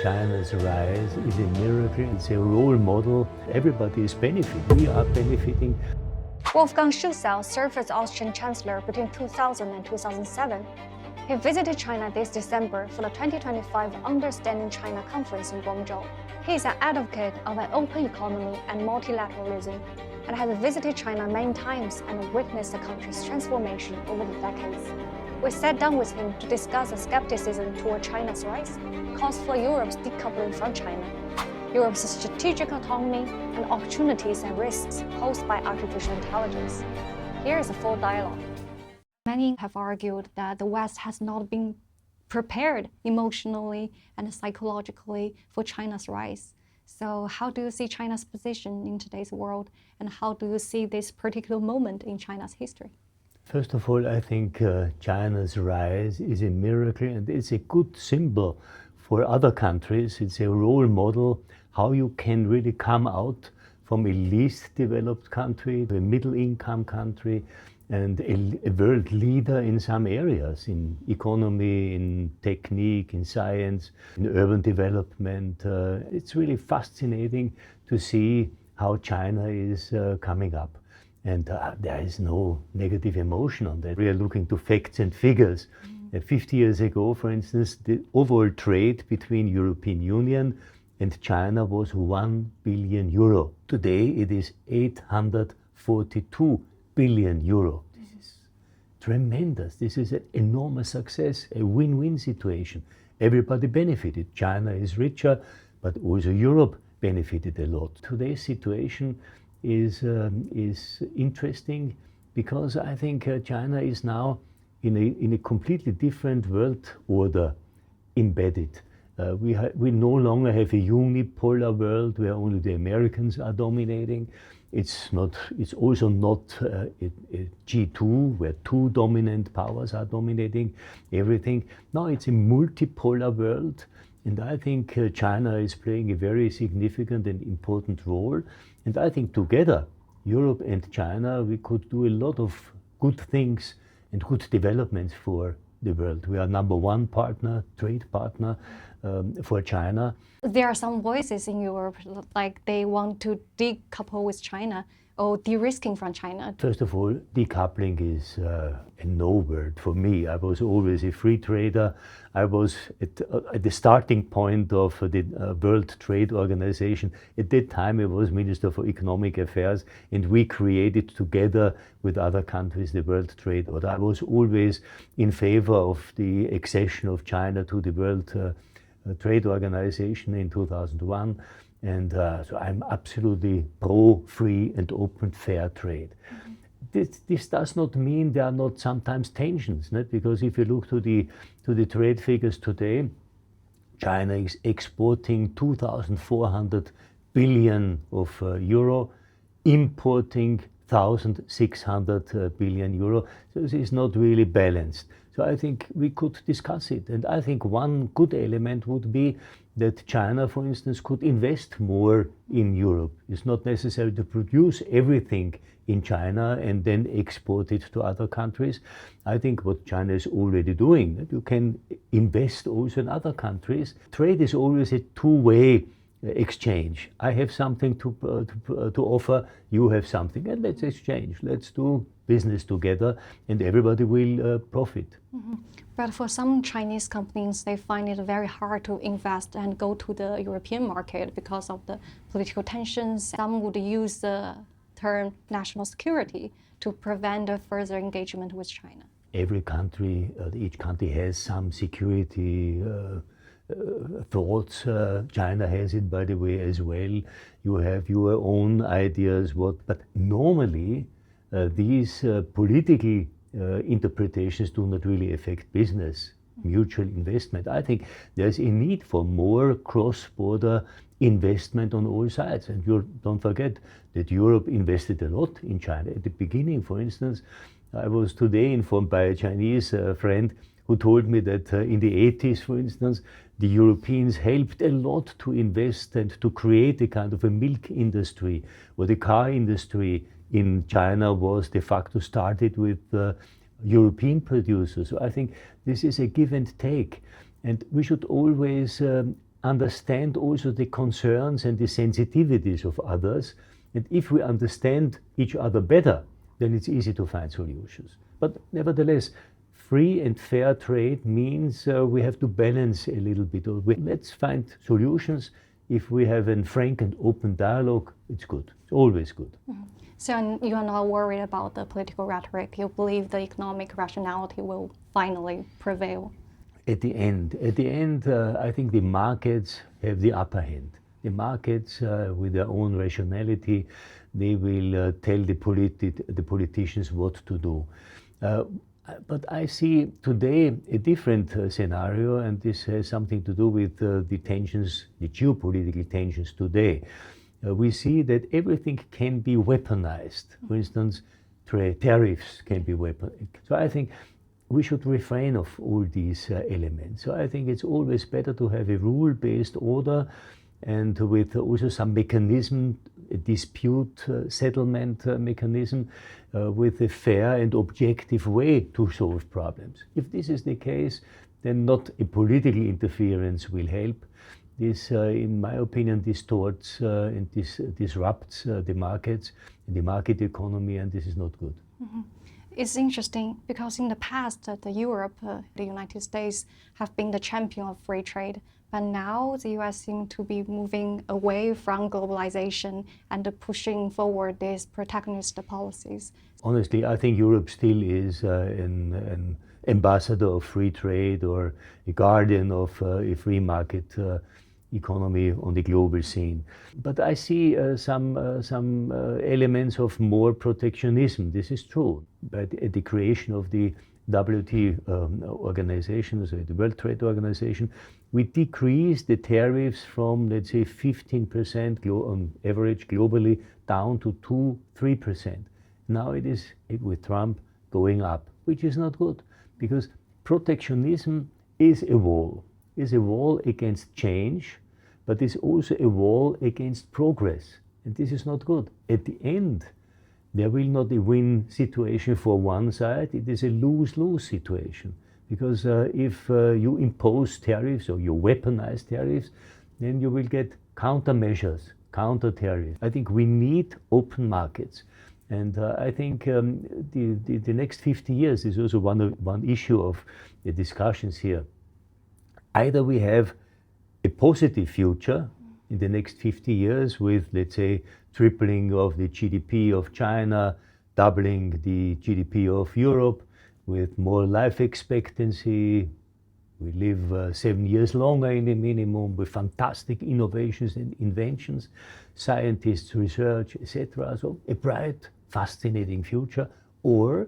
China's rise is a miracle. It's a role model. Everybody is benefiting. We are benefiting. Wolfgang Schussel served as Austrian chancellor between 2000 and 2007. He visited China this December for the 2025 Understanding China conference in Guangzhou. He is an advocate of an open economy and multilateralism, and has visited China many times and witnessed the country's transformation over the decades. We sat down with him to discuss the skepticism toward China's rise, costs for Europe's decoupling from China, Europe's strategic autonomy, and opportunities and risks posed by artificial intelligence. Here is a full dialogue. Many have argued that the West has not been prepared emotionally and psychologically for China's rise. So how do you see China's position in today's world, and how do you see this particular moment in China's history? First of all, I think China's rise is a miracle, and it's a good symbol for other countries. It's a role model how you can really come out from a least developed country to a middle income country and a world leader in some areas, in economy, in technique, in science, in urban development. It's really fascinating to see how China is coming up. And there is no negative emotion on that. We are looking to facts and figures. 50 years ago, for instance, the overall trade between European Union and China was 1 billion euro. Today it is 842 billion euro. This is tremendous. This is an enormous success, a win-win situation. Everybody benefited. China is richer, but also Europe benefited a lot. Today's situation is interesting because I think China is now in a completely different world order embedded. We no longer have a unipolar world where only the Americans are dominating. It's also not a G2 where two dominant powers are dominating everything. Now it's a multipolar world, and I think China is playing a very significant and important role. And I think together, Europe and China, we could do a lot of good things and good developments for the world. We are number one partner, trade partner for China. There are some voices in Europe, like they want to decouple with China or de-risking from China. First of all, decoupling is a no word for me. I was always a free trader. I was at the starting point of the World Trade Organization. At that time, I was Minister for Economic Affairs, and we created together with other countries the World Trade Order. I was always in favor of the accession of China to the World Trade Organization in 2001. And so I'm absolutely pro-free and open fair trade. This does not mean there are not sometimes tensions, not? Because if you look to the trade figures today, China is exporting 2,400 billion of euro, importing 1,600 billion euro. So this is not really balanced. So I think we could discuss it. And I think one good element would be that China, for instance, could invest more in Europe. It's not necessary to produce everything in China and then export it to other countries. I think what China is already doing, that you can invest also in other countries. Trade is always a two-way exchange. I have something to offer, you have something, and let's exchange. Let's do business together, and everybody will profit. But for some Chinese companies, they find it very hard to invest and go to the European market because of the political tensions. Some would use the term national security to prevent a further engagement with China. Every country, each country has some security thoughts. China has it, by the way, as well. You have your own ideas, but normally these political interpretations do not really affect business, mutual investment. I think there's a need for more cross-border investment on all sides. And you don't forget that Europe invested a lot in China. At the beginning, for instance, I was today informed by a Chinese friend who told me that in the 80s, for instance, the Europeans helped a lot to invest and to create a kind of a milk industry, or the car industry in China was de facto started with European producers. So I think this is a give and take. And we should always understand also the concerns and the sensitivities of others. And if we understand each other better, then it's easy to find solutions. But nevertheless, free and fair trade means we have to balance a little bit. Let's find solutions. If we have a frank and open dialogue, it's good. It's always good. Mm-hmm. So you are not worried about the political rhetoric. You believe the economic rationality will finally prevail? At the end, I think the markets have the upper hand. The markets, with their own rationality, they will tell the politicians what to do. But I see today a different scenario, and this has something to do with the tensions, the geopolitical tensions today. We see that everything can be weaponized. For instance, tariffs can be weaponized. So I think we should refrain of all these elements. So I think it's always better to have a rule-based order, and with also some mechanism, a dispute settlement mechanism, with a fair and objective way to solve problems. If this is the case, then not a political interference will help. This, in my opinion, distorts and disrupts the markets, the market economy, and this is not good. Mm-hmm. It's interesting because in the past, Europe, the United States have been the champion of free trade. But now the US seems to be moving away from globalization and pushing forward these protectionist policies. Honestly, I think Europe still is an ambassador of free trade or a guardian of a free market economy on the global scene. But I see some elements of more protectionism. This is true. But at the creation of the WTO organization, so the World Trade Organization, we decreased the tariffs from, let's say, 15% on average globally down to 2-3%. Now it is, with Trump, going up, which is not good, because protectionism is a wall against change, but it's also a wall against progress, and this is not good. At the end, there will not be a win situation for one side. It is a lose-lose situation, because if you impose tariffs or you weaponize tariffs, then you will get countermeasures, counter-tariffs. I think we need open markets. And I think the next 50 years is also one issue of the discussions here. Either we have a positive future in the next 50 years with, let's say, tripling of the GDP of China, doubling the GDP of Europe, with more life expectancy. We live 7 years longer in the minimum, with fantastic innovations and inventions, scientists, research, etc. So a bright, fascinating future. Or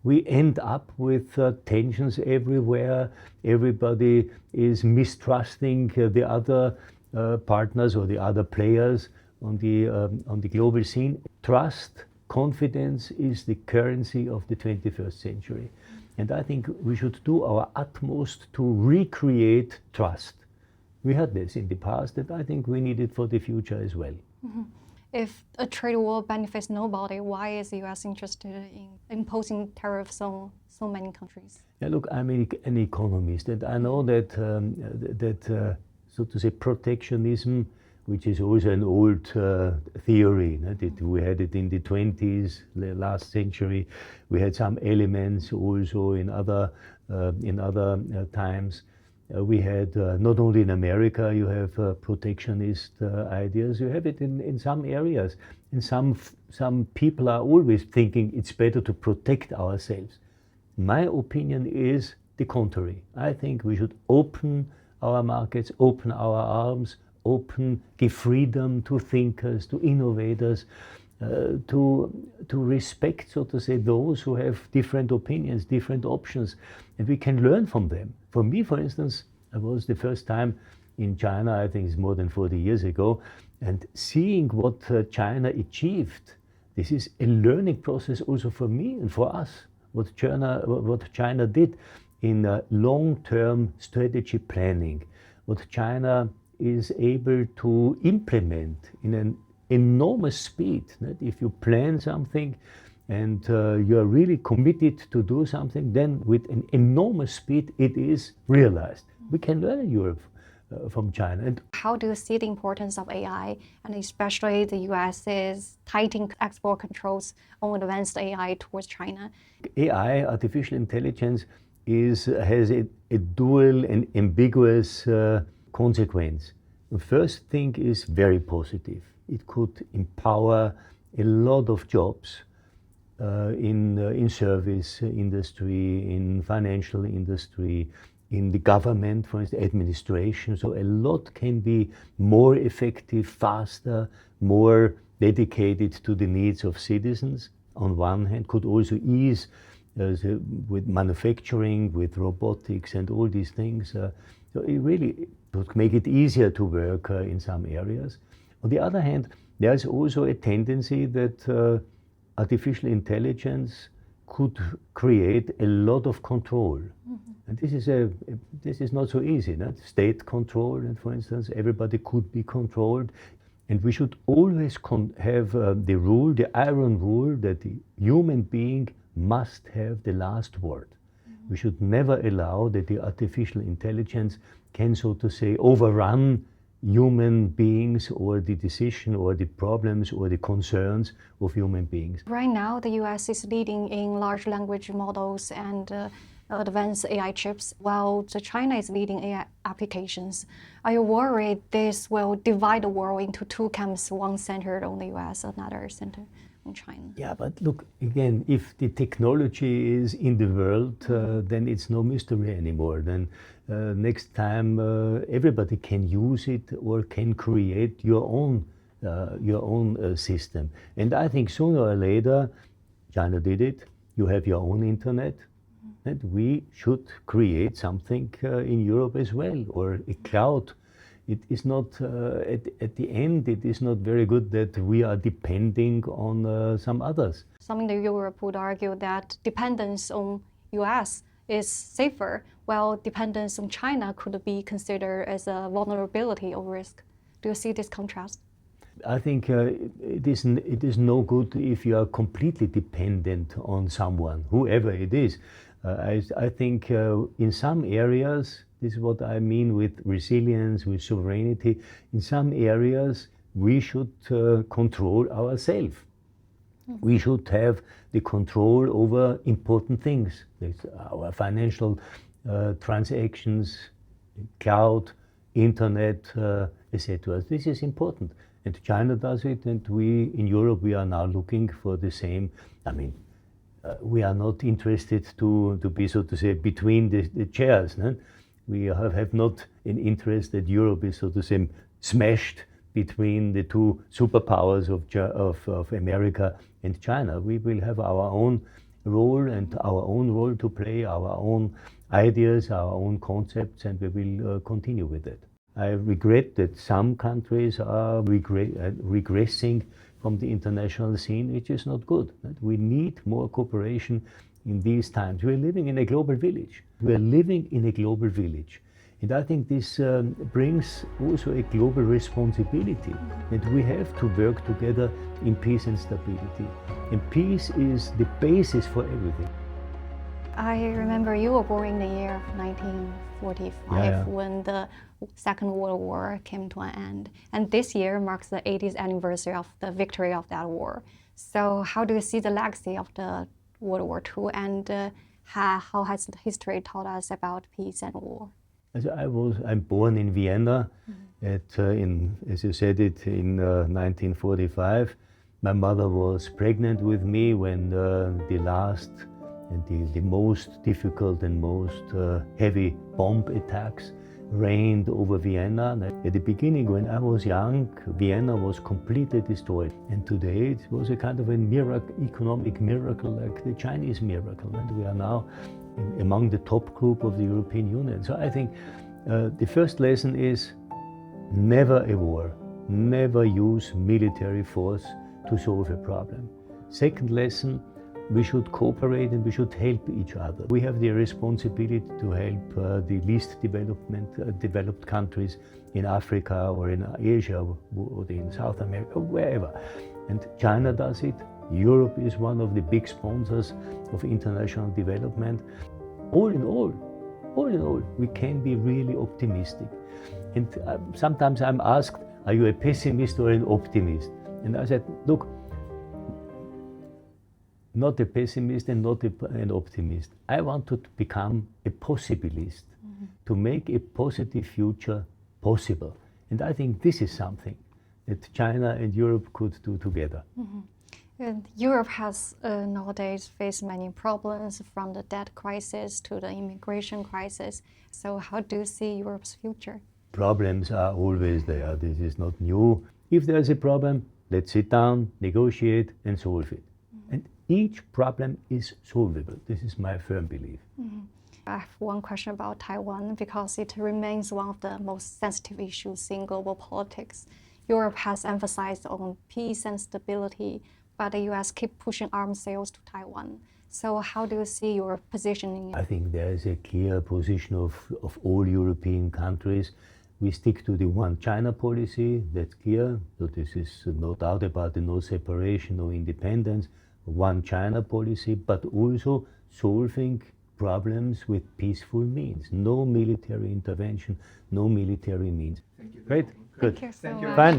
we end up with tensions everywhere. Everybody is mistrusting the other partners or the other players on the global scene. Trust, confidence is the currency of the 21st century. And I think we should do our utmost to recreate trust. We had this in the past, and I think we need it for the future as well. Mm-hmm. If a trade war benefits nobody, why is the US interested in imposing tariffs on so many countries? Yeah, look, I'm an economist, and I know that, so to say, protectionism, which is also an old theory. We had it in the 20s, last century. We had some elements also in other times. We had, not only in America, you have protectionist ideas. You have it in some areas. And some people are always thinking it's better to protect ourselves. My opinion is the contrary. I think we should open our markets, open our arms, give freedom to thinkers, to innovators, to respect, so to say, those who have different opinions, different options, and we can learn from them. For me, for instance, I was the first time in China, I think it's more than 40 years ago, and seeing what China achieved, this is a learning process also for me and for us, what China did in long-term strategy planning, what China is able to implement in an enormous speed. If you plan something and you are really committed to do something, then with an enormous speed it is realized. We can learn in Europe from China. And how do you see the importance of AI, and especially the U.S. is tightening export controls on advanced AI towards China? AI, artificial intelligence, has a dual and ambiguous consequence. The first thing is very positive. It could empower a lot of jobs in service industry, in financial industry, in the government, for instance, administration. So a lot can be more effective, faster, more dedicated to the needs of citizens. On one hand, could also ease with manufacturing, with robotics and all these things. So it really would make it easier to work in some areas. On the other hand, there's also a tendency that artificial intelligence could create a lot of control. And this is not so easy. Not? State control, and for instance, everybody could be controlled. And we should always have the rule, the iron rule, that the human being must have the last word. We should never allow that the artificial intelligence can, so to say, overrun human beings or the decision or the problems or the concerns of human beings. Right now, the U.S. is leading in large language models and advanced AI chips, while China is leading AI applications. Are you worried this will divide the world into two camps, one centered on the U.S., another centered on China? Yeah, but look, again, if the technology is in the world, then it's no mystery anymore. Then next time everybody can use it or can create your own system. And I think sooner or later, China did it, you have your own internet, and we should create something in Europe as well, or a cloud. It is not, at the end, it is not very good that we are depending on some others. Some in Europe would argue that dependence on US is safer, while dependence on China could be considered as a vulnerability or risk. Do you see this contrast? I think it is no good if you are completely dependent on someone, whoever it is. I think in some areas, this is what I mean with resilience, with sovereignty. In some areas, we should control ourselves. We should have the control over important things, our financial transactions, cloud, internet, etc. This is important. And China does it, and we in Europe, we are now looking for the same. I mean, we are not interested to be, so to say, between the chairs. No? We have not an interest that Europe is, so to say, smashed between the two superpowers of America and China. We will have our own role and our own role to play, our own ideas, our own concepts, and we will continue with it. I regret that some countries are regressing from the international scene, which is not good. We need more cooperation in these times. We're living in a global village. We're living in a global village. And I think this brings also a global responsibility, that we have to work together in peace and stability. And peace is the basis for everything. I remember you were born in the year of 1945 when the Second World War came to an end. And this year marks the 80th anniversary of the victory of that war. So how do you see the legacy of the World War II, and how has the history taught us about peace and war? I'm born in Vienna, as you said it, in 1945. My mother was pregnant with me when the last and the most difficult and most heavy bomb attacks rained over Vienna. At the beginning, when I was young, Vienna was completely destroyed. And today it was a kind of a miracle, economic miracle, like the Chinese miracle. And we are now among the top group of the European Union. So I think the first lesson is never a war, never use military force to solve a problem. Second lesson, we should cooperate and we should help each other. We have the responsibility to help the least developed countries in Africa or in Asia or in South America, wherever. And China does it. Europe is one of the big sponsors of international development. All in all, we can be really optimistic. And sometimes I'm asked, are you a pessimist or an optimist? And I said, look, not a pessimist and not an optimist. I want to become a possibilist, to make a positive future possible. And I think this is something that China and Europe could do together. And Europe has nowadays faced many problems, from the debt crisis to the immigration crisis. So how do you see Europe's future? Problems are always there. This is not new. If there's a problem, let's sit down, negotiate, and solve it. And each problem is solvable. This is my firm belief. I have one question about Taiwan, because it remains one of the most sensitive issues in global politics. Europe has emphasized on peace and stability, but the US keep pushing arms sales to Taiwan. So how do you see your positioning? I think there is a clear position of all European countries. We stick to the one China policy, that's clear. So this is no doubt about it, no separation, no independence, one China policy, but also solving problems with peaceful means. No military intervention, no military means. Thank you. Great, good. Thank you so Thank you. much. Fine.